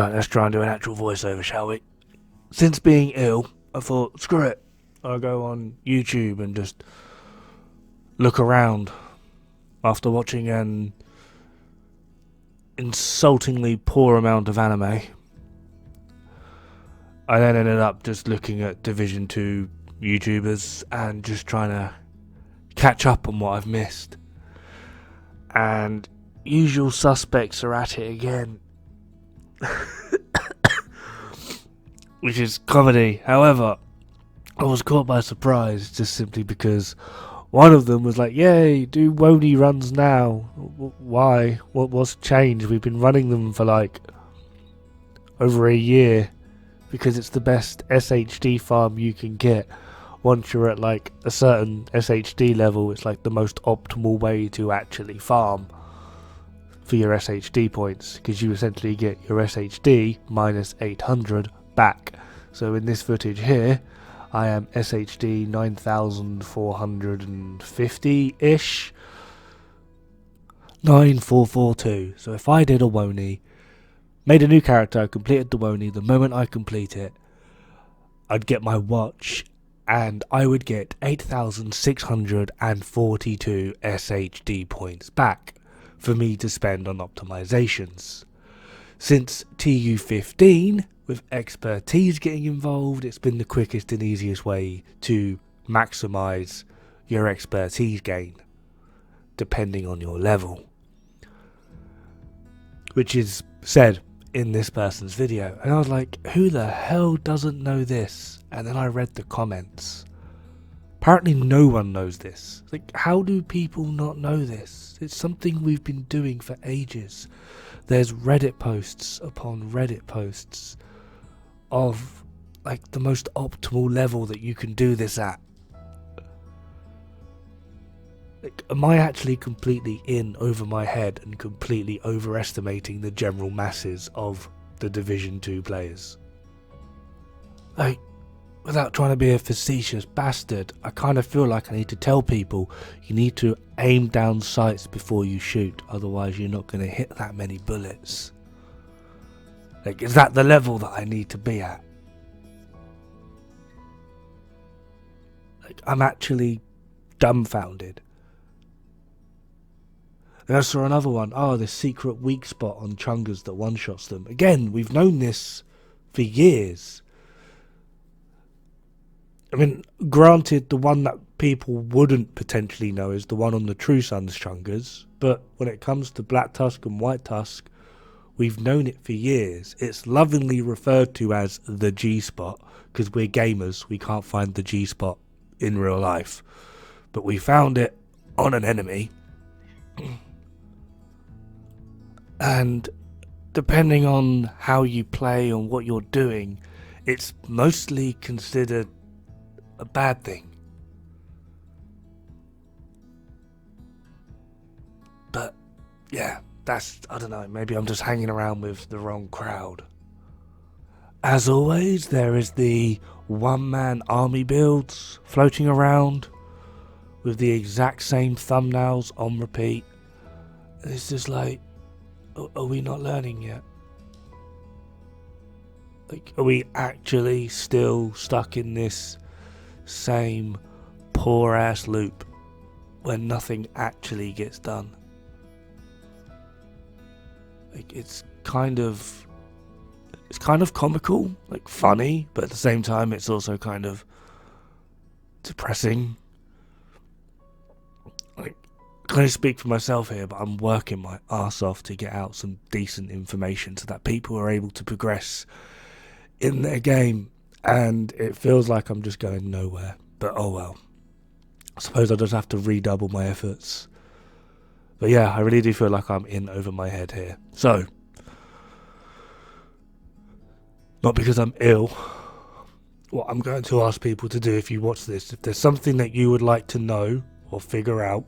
Right, let's try and do an actual voiceover, shall we? Since being ill, I thought, screw it. I'll go on YouTube and just look around after watching an insultingly poor amount of anime. I then ended up just looking at Division 2 YouTubers and just trying to catch up on what I've missed. And usual suspects are at it again. Which is comedy. However, I was caught by surprise just simply because one of them was like, yay, do Wony runs now. Why? What's changed? We've been running them for like over a year because it's the best SHD farm you can get. Once you're at like a certain SHD level, it's like the most optimal way to actually farm for your SHD points, because you essentially get your SHD minus 800 back. So in this footage here, I am SHD 9450-ish, 9442. So if I did a Wony, made a new character, completed the Wony, the moment I complete it, I'd get my watch and I would get 8,642 SHD points back for me to spend on optimizations. Since TU15, with expertise getting involved, it's been the quickest and easiest way to maximize your expertise gain, depending on your level. Which is said in this person's video. And I was like, who the hell doesn't know this? And then I read the comments. Apparently no one knows this. Like, how do people not know this? It's something we've been doing for ages. There's Reddit posts upon Reddit posts of like the most optimal level that you can do this at. Like, am I actually completely in over my head and completely overestimating the general masses of the Division 2 players? Like, without trying to be a facetious bastard, I kind of feel like I need to tell people you need to aim down sights before you shoot, otherwise you're not going to hit that many bullets. Like, is that the level that I need to be at? Like, I'm actually dumbfounded. And I saw another one. Oh, the secret weak spot on Chungas that one-shots them. Again, we've known this for years. I mean, granted, the one that people wouldn't potentially know is the one on the True Sons Chungas, but when it comes to Black Tusk and White Tusk, we've known it for years. It's lovingly referred to as the G-spot, because we're gamers, we can't find the G-spot in real life. But we found it on an enemy, and depending on how you play and what you're doing, it's mostly considered a bad thing. But yeah, that's, I don't know, maybe I'm just hanging around with the wrong crowd. As always, there is the one-man army builds floating around with the exact same thumbnails on repeat. It's just like, are we not learning yet? Like, are we actually still stuck in this same poor ass loop when nothing actually gets done? Like, it's kind of comical, like funny, but at the same time it's also kind of depressing. Like, I can only speak for myself here, but I'm working my arse off to get out some decent information so that people are able to progress in their game. And it feels like I'm just going nowhere. But oh well. I suppose I'll just have to redouble my efforts. But yeah, I really do feel like I'm in over my head here. So, not because I'm ill, what I'm going to ask people to do if you watch this, if there's something that you would like to know or figure out,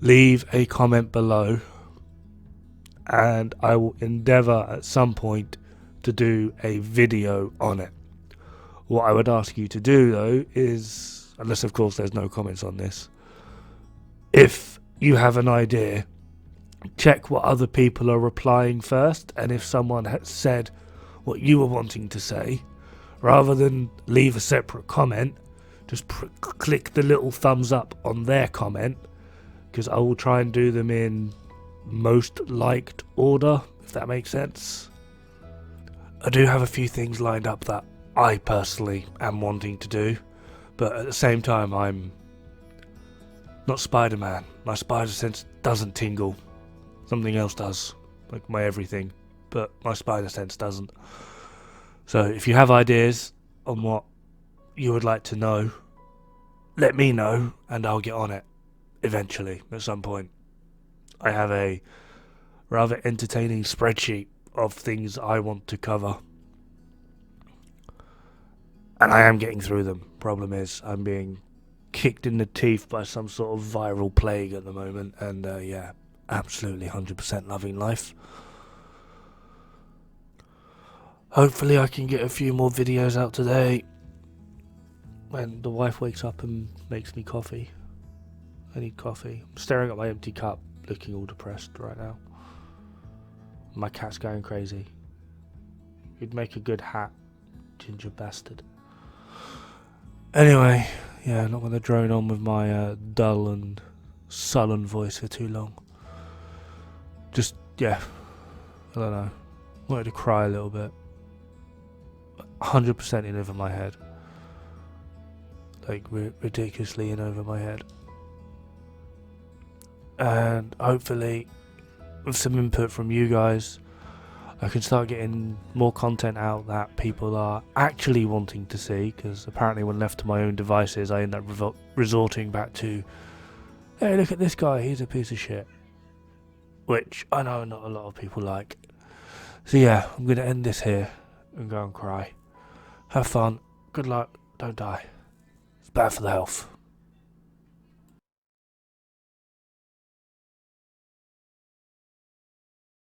leave a comment below. And I will endeavour at some point to do a video on it. What I would ask you to do though is, unless of course there's no comments on this, if you have an idea check what other people are replying first, and if someone has said what you were wanting to say, rather than leave a separate comment, just click the little thumbs up on their comment, because I will try and do them in most liked order, if that makes sense. I do have a few things lined up that I personally am wanting to do, but at the same time I'm not Spider-Man. My spider sense doesn't tingle. Something else does, like my everything, but my spider sense doesn't. So if you have ideas on what you would like to know, let me know and I'll get on it eventually at some point. I have a rather entertaining spreadsheet of things I want to cover, and I am getting through them. Problem is, I'm being kicked in the teeth by some sort of viral plague at the moment, and yeah, absolutely 100% loving life. Hopefully I can get a few more videos out today when the wife wakes up and makes me coffee. I need coffee. I'm staring at my empty cup, looking all depressed right now. My cat's going crazy. You'd make a good hat, ginger bastard. Anyway, yeah, I'm not going to drone on with my dull and sullen voice for too long. Just, yeah, I don't know. Wanted to cry a little bit. 100% in over my head. Like, ridiculously in over my head. And hopefully, with some input from you guys, I can start getting more content out that people are actually wanting to see, because apparently when left to my own devices I end up resorting back to, hey, look at this guy, he's a piece of shit, which I know not a lot of people like. So yeah, I'm going to end this here and go and cry. Have fun, good luck, don't die, it's bad for the health.